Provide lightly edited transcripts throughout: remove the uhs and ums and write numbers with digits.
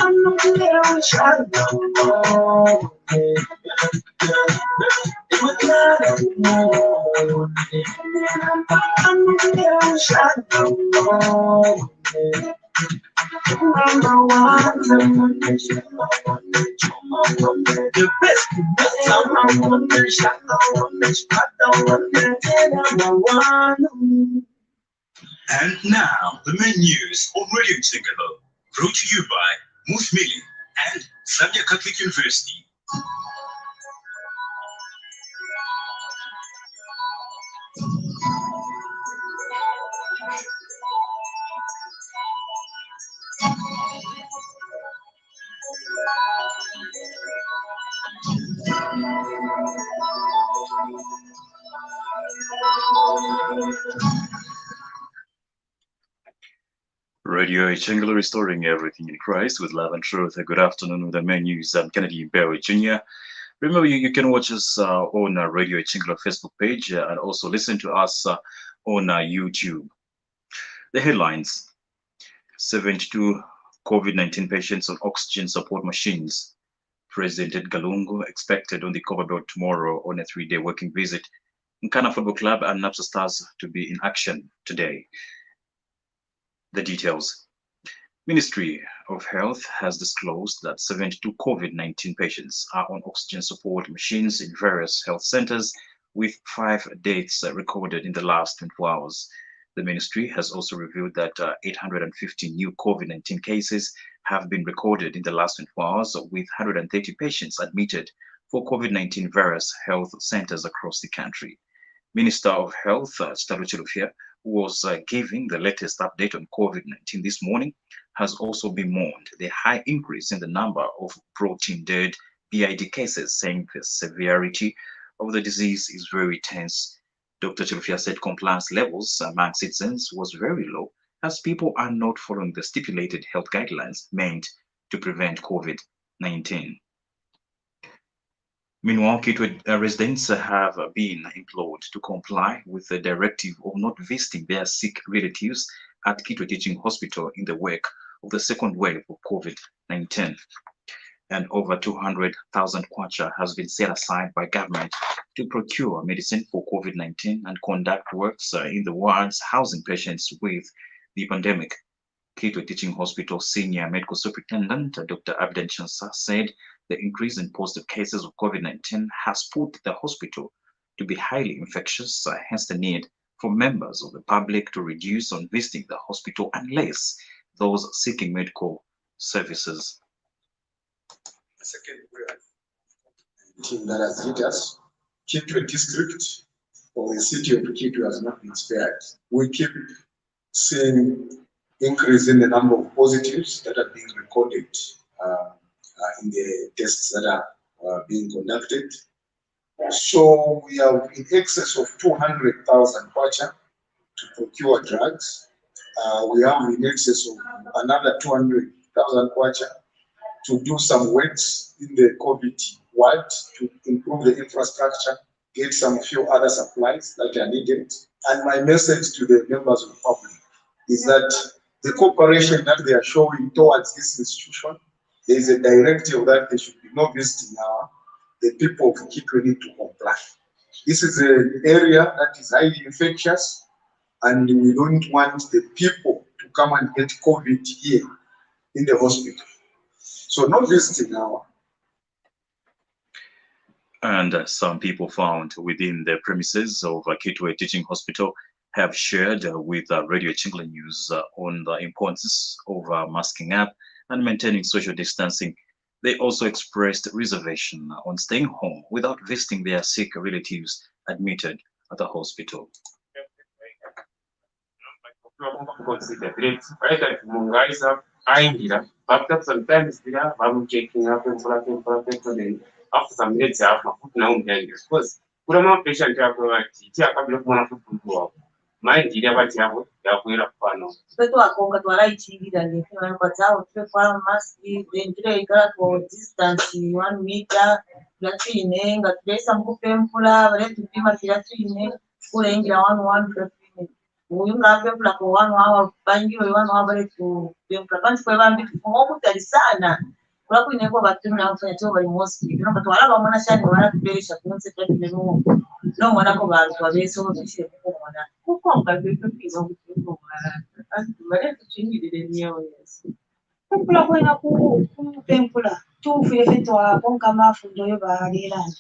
And now, the main news on Radio Tingalo, brought to you by Muthmili and Zambia Catholic University. Radio Chingalo restoring everything in Christ with love and truth. Good afternoon with the main news. I'm Kennedy Barry Jr. Remember, you can watch us on Radio Chingalo Facebook page and also listen to us on YouTube. The headlines: 72 COVID-19 patients on oxygen support machines. President Edgar Lungu expected on the Cover Belt tomorrow on a 3-day working visit. Nkana Football Club and Napsa Stars to be in action today. The details. Ministry of Health has disclosed that 72 COVID-19 patients are on oxygen support machines in various health centers, with 5 deaths recorded in the last 24 hours. The ministry has also revealed that 850 new COVID-19 cases have been recorded in the last 24 hours, with 130 patients admitted for COVID-19 various health centers across the country. Minister of Health, Stalo Chilufya, who was giving the latest update on COVID-19 this morning, has also bemoaned the high increase in the number of brought-in dead PID cases, saying the severity of the disease is very tense. Dr. Chilufya said compliance levels among citizens was very low, as people are not following the stipulated health guidelines meant to prevent COVID-19. Meanwhile, Kitwe residents have been implored to comply with the directive of not visiting their sick relatives at Kitwe Teaching Hospital in the wake of the second wave of COVID-19. And over 200,000 kwacha has been set aside by government to procure medicine for COVID-19 and conduct works in the wards housing patients with the pandemic. Kitwe Teaching Hospital Senior Medical Superintendent Dr. Abden Chansa said the increase in positive cases of COVID-19 has put the hospital to be highly infectious, hence the need for members of the public to reduce on visiting the hospital unless those seeking medical services. The second team that has hit us, Kitwe district or the city of Kitwe has not been spared. We keep seeing increase in the number of positives that are being recorded in the tests that are being conducted. So we have in excess of 200,000 kwacha to procure drugs. We have in excess of another 200,000 kwacha to do some works in the COVID ward to improve the infrastructure, get some few other supplies that are needed. And my message to the members of the public is that the cooperation that they are showing towards this institution, there is a directive that there should be no visiting now. The people of Kitwe need to comply. This is an area that is highly infectious, and we don't want the people to come and get COVID here in the hospital. So no visiting now. And some people found within the premises of Kitwe Teaching Hospital have shared with Radio Chingalo News on the importance of masking up and maintaining social distancing. They also expressed reservation on staying home without visiting their sick relatives admitted at the hospital. Sometimes I'm checking up and after some minutes because patient mind Petu akonga twarayichirira ngekunanga dzawo tofara maski venjira igara to distance 1 meter yatine ngatiisa mukupemphula vari tupima tira tine kurengira 1 minute. uyu ngapempula ko wanu awa pangiwe wanu abale kupempula pansi kwe bambi kumokutali sana kula kuineko batumi na kufanya choba ni hospital no batwala bamona shani wana kuberesha kunse kwa tibemu no mwana ko baru kwa beso bishye kumona kuko ngabyo kwizo kuko mwana bale tuchingirire niyo yes Pempula kwena ku pempula tufuye fetwa bonka mafundo yo balelana.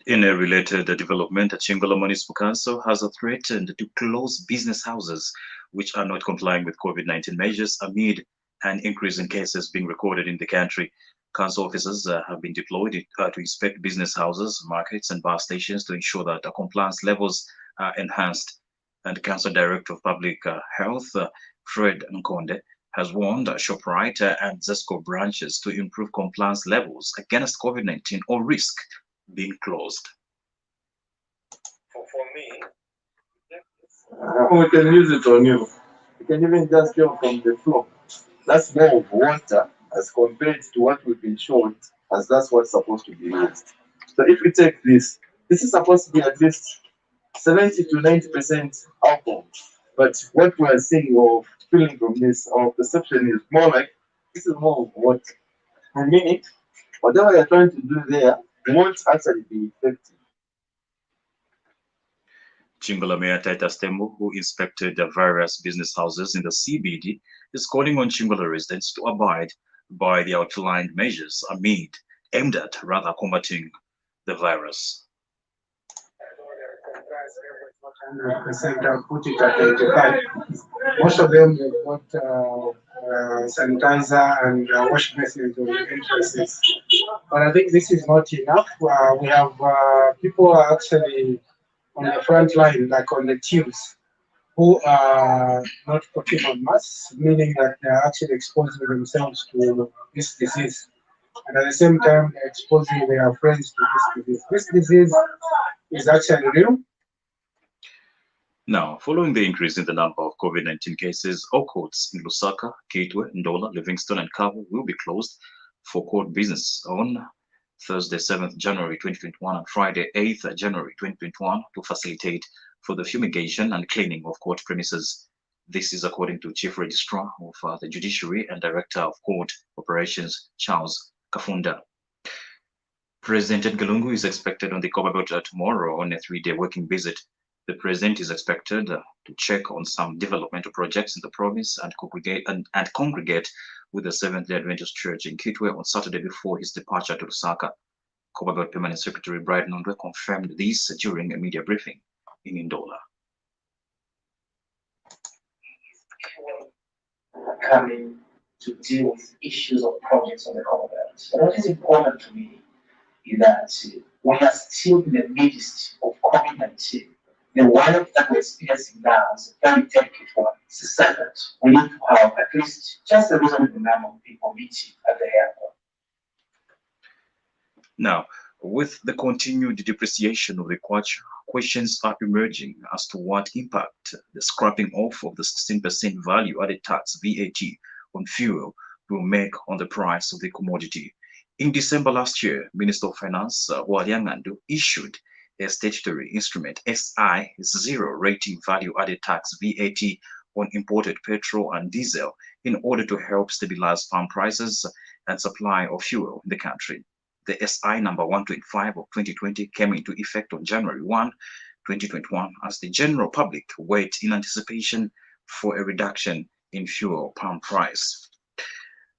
In a related development, Chingola Municipal Council has threatened to close business houses which are not complying with COVID-19 measures amid an increase in cases being recorded in the country. Council officers have been deployed to inspect business houses, markets, and bar stations to ensure that compliance levels are enhanced. And Council Director of Public Health, Fred Nkonde, has warned ShopRite and Zesco branches to improve compliance levels against COVID-19 or risk being closed. For me, We can use it on you. You can even just go from the floor. That's more of water as compared to what we've been shown, as that's what's supposed to be used. So if we take this is supposed to be at least 70 to 90% alcohol. But what we are seeing or feeling from this, our perception is more like this is more of water. For me, whatever you're trying to do there won't actually be effective. Chingola Mayor Titus Tembo, who inspected the various business houses in the CBD, is calling on Chingola residents to abide by the outlined measures aimed at combating the virus. 100%, I'll put it at 85. Most of them have got sanitizer and wash basins on the entrances. But I think this is not enough. We have people are actually on the front line, like on the tubes, who are not putting on masks, meaning that they are actually exposing themselves to this disease. And at the same time, they're exposing their friends to this disease. This disease is actually real. Now, following the increase in the number of COVID-19 cases, all courts in Lusaka, Kitwe, Ndola, Livingston, and Kavu will be closed for court business on Thursday, 7th January 2021 and Friday, 8th January 2021 to facilitate for the fumigation and cleaning of court premises. This is according to Chief Registrar of the Judiciary and Director of Court Operations, Charles Kafunda. President Edgar Lungu is expected on the Cobalt tomorrow on a 3-day working visit. The president is expected to check on some developmental projects in the province and congregate with the Seventh-day Adventist Church in Kitwe on Saturday before his departure to Lusaka. Cobalt Permanent Secretary Brian Nondwe confirmed this during a media briefing in Ndola. coming to deal with issues of projects on the Commonwealth. But what is important to me is that we are still in the midst of COVID-19. The world that we're experiencing now is a very delicate one. It's a second. We need to have at least just a reasonable number of people meeting at the airport. Now, with the continued depreciation of the kwacha, questions are emerging as to what impact the scrapping off of the 16% value-added tax VAT on fuel will make on the price of the commodity. In December last year, Minister of Finance Waliangandu issued a statutory instrument, SI zero rating value-added tax VAT on imported petrol and diesel in order to help stabilize farm prices and supply of fuel in the country. The SI number 125 of 2020 came into effect on January 1, 2021, as the general public wait in anticipation for a reduction in fuel palm price.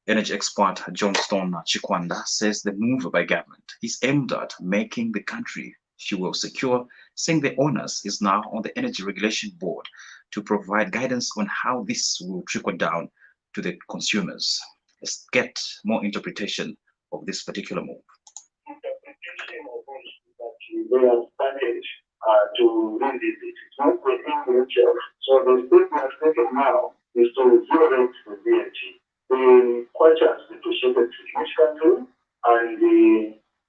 Energy expert Johnston Chikwanda says the move by government is aimed at making the country fuel secure, saying the onus is now on the Energy Regulation Board to provide guidance on how this will trickle down to the consumers. Let's get more interpretation of this particular move. To revisit it. It's not within nature. So the statement taken now is to zero the VAT. The kwacha has depreciated significantly, and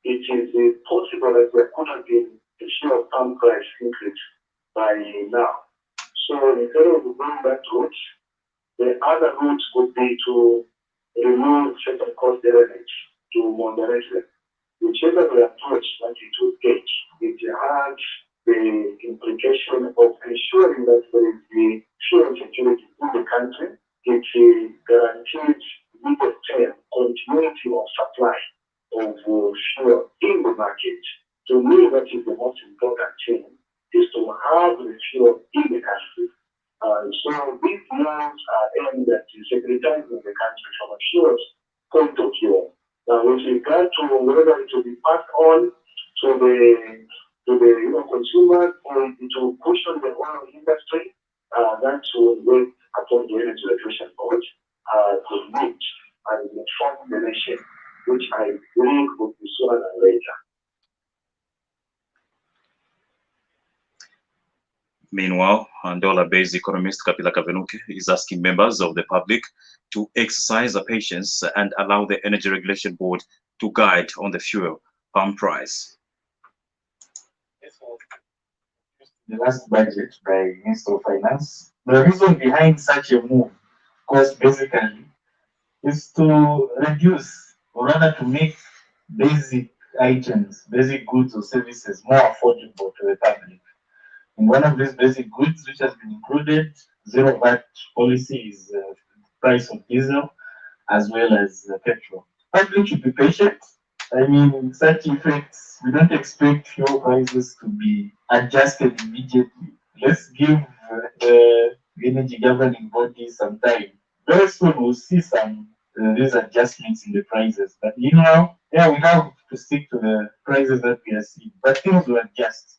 it is possible that there could have been a share of palm price increase by now. So instead of going that route, the other route would be to remove certain cost elements to moderate them. Whichever the approach that it will take, it has the implication continuity of supply of fuel in the market. To me, that is the most important thing, is to have the fuel in the country. So these laws are aimed at securitizing the country from a fuel point of view. Now, with regard to whether it will be passed on to the consumers or to push on the oil industry, that will wait upon the Energy Regulation Board to meet and inform the nation, which I believe will be sooner than later. Meanwhile, Angola-based economist Kapila Kavenuke is asking members of the public to exercise patience and allow the Energy Regulation Board to guide on the fuel pump price. The last budget by Minister of Finance. The reason behind such a move, of course, basically, is to reduce or rather to make basic items, basic goods or services more affordable to the public. And one of these basic goods which has been included, zero VAT policy, is the price of diesel as well as petrol. Public should be patient. I mean, such effects, we don't expect fuel prices to be adjusted immediately. Let's give the energy governing body some time. Very soon we'll see some these adjustments in the prices. But you know, yeah, we have to stick to the prices that we are seeing. But things will adjust.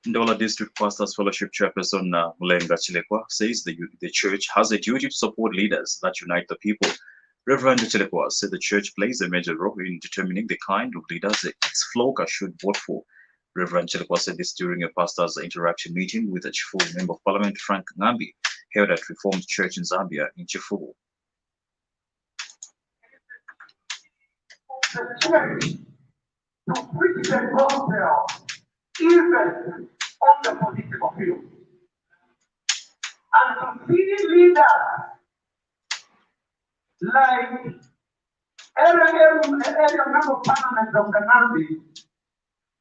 Ndola District Pastors Fellowship Chairperson Mulenga Chilekwa says the church has a duty to support leaders that unite the people. Reverend Chilekwa said the church plays a major role in determining the kind of leaders its flock should vote for. Reverend Chilekwa said this during a pastors' interaction meeting with a Chifubu Member of Parliament Frank Ngambi held at Reformed Church in Zambia in Chifubu. The church to preach the gospel even on the political field, and to see leaders like area member of Parliament Dr. Ngambi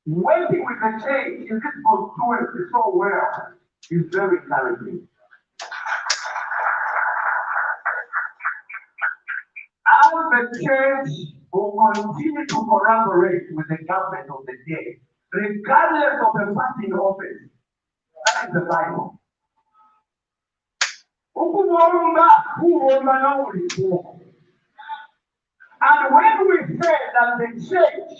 working with the change in this constituency so well is very encouraging. As the church will continue to collaborate with the government of the day, regardless of the party in office, that is the Bible. And when we say that the church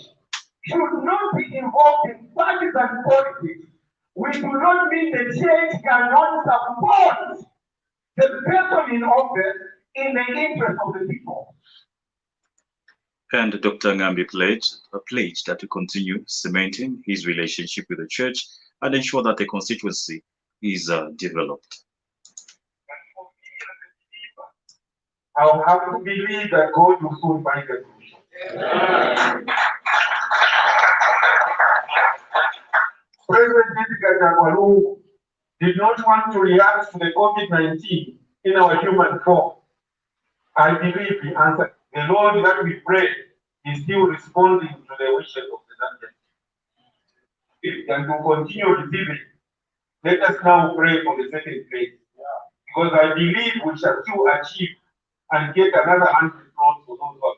should not be involved in parties and politics, we do not mean the church cannot support the person in office in the interest of the people. And Dr. Ngambi pledged to continue cementing his relationship with the church and ensure that the constituency is developed. I have to believe that God will soon find a solution. President Edgar Jagwalu did not want to react to the COVID-19 in our human form. I believe he answered. The Lord that we pray is still responding to the wishes of the Zambians. And to continue receiving, let us now pray for the second phase. Because I believe we shall still achieve and get another 100 crores for those who are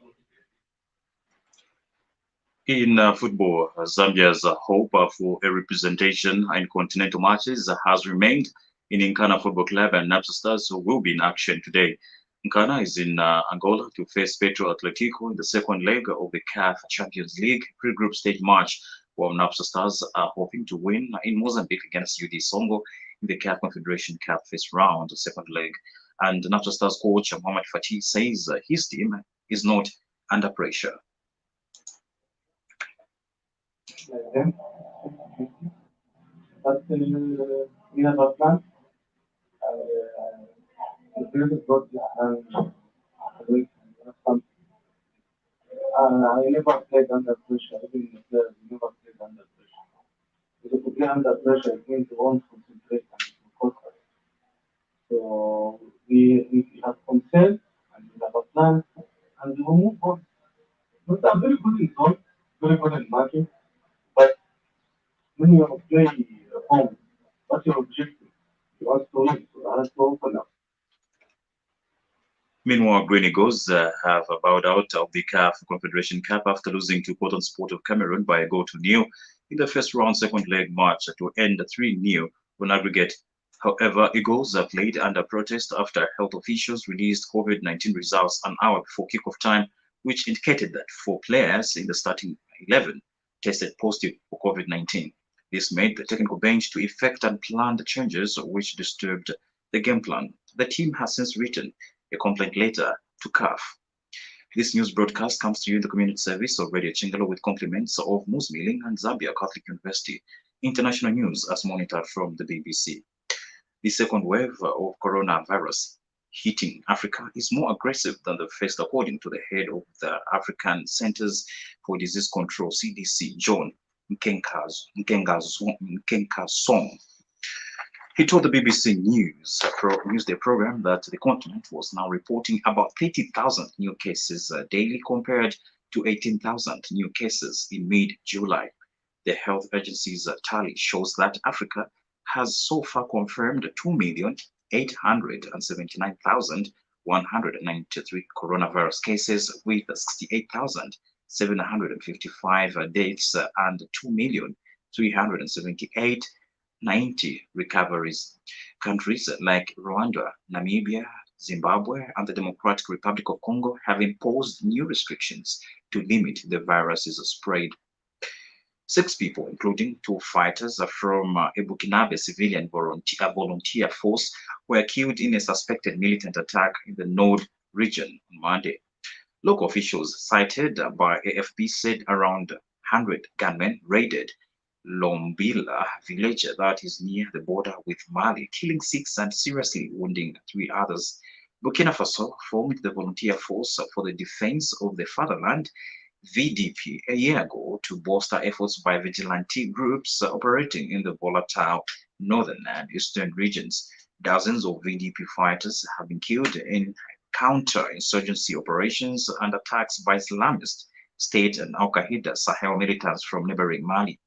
In football, Zambia's hope for a representation in continental matches has remained in Nkana Football Club, and Napsa Stars will be in action today. Nkana is in Angola to face Petro Atletico in the second leg of the CAF Champions League pre-group stage match, while Napsa Stars are hoping to win in Mozambique against UD Songo in the CAF Confederation Cup first round, the second leg. And Napsa Stars coach Mohamed Fatih says his team is not under pressure. But we have a plan. The field is not I never played under pressure. Even the players never played under pressure. Because to play under pressure, it means you won't concentrate and you focus. So we have consent and we have a plan and we will move on. We are very good in zone, very good in marking, but when you are playing at home, what's your objective? You want to win, so that's to open up. Meanwhile, Green Eagles have bowed out of the CAF Confederation Cup after losing to Cotton Sport of Cameroon by a goal to nil in the first round second leg match to end 3-0 on aggregate. However, Eagles played under protest after health officials released COVID-19 results an hour before kickoff time, which indicated that 4 players in the starting 11 tested positive for COVID-19. This made the technical bench to effect unplanned changes, which disturbed the game plan. The team has since written a complaint letter to CAF. This news broadcast comes to you in the community service of Radio Chingalo with compliments of Moose Milling and Zambia Catholic University. International news as monitored from the BBC. The second wave of coronavirus hitting Africa is more aggressive than the first, according to the head of the African Centers for Disease Control, CDC, John Nkengasong. He told the BBC Newsday program that the continent was now reporting about 30,000 new cases daily compared to 18,000 new cases in mid-July. The health agency's tally shows that Africa has so far confirmed 2,879,193 coronavirus cases with 68,755 deaths and 2,378,090 recoveries. Countries like Rwanda, Namibia, Zimbabwe, and the Democratic Republic of Congo have imposed new restrictions to limit the virus's spread. 6 people, including 2 fighters from a Burkinabe civilian volunteer force, were killed in a suspected militant attack in the Nord region on Monday. Local officials cited by AFP said around 100 gunmen raided Lombila village that is near the border with Mali, killing 6 and seriously wounding 3 others. Burkina Faso formed the volunteer force for the defense of the fatherland, VDP, a year ago to bolster efforts by vigilante groups operating in the volatile northern and eastern regions. Dozens of VDP fighters have been killed in counter-insurgency operations and attacks by Islamist State and Al-Qaeda Sahel militants from neighboring Mali.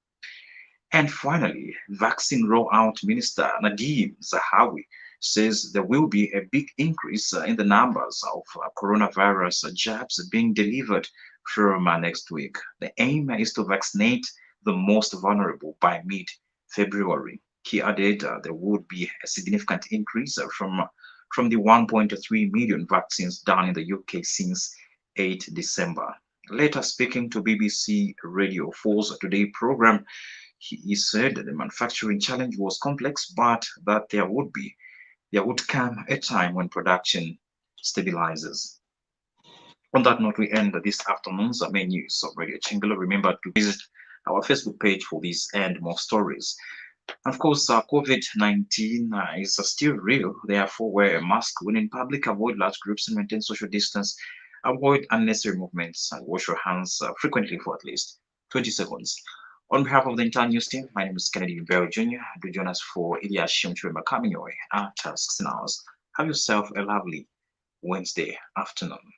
And finally, Vaccine Rollout Minister Nadim Zahawi says there will be a big increase in the numbers of coronavirus jabs being delivered from next week. The aim is to vaccinate the most vulnerable by mid-February. He added there would be a significant increase from the 1.3 million vaccines done in the UK since 8 December. Later speaking to BBC Radio 4's Today program, he said the manufacturing challenge was complex, but that there would come a time when production stabilizes. On that note, we end this afternoon's main news of Radio Chingalo. Remember to visit our Facebook page for these and more stories. And of course, COVID-19 is still real. Therefore, wear a mask when in public, avoid large groups and maintain social distance, avoid unnecessary movements, and wash your hands frequently for at least 20 seconds. On behalf of the entire news team, my name is Kennedy Mbeo Jr. Do join us for Ilyas Shimchwemba coming your way at 16 hours. Have yourself a lovely Wednesday afternoon.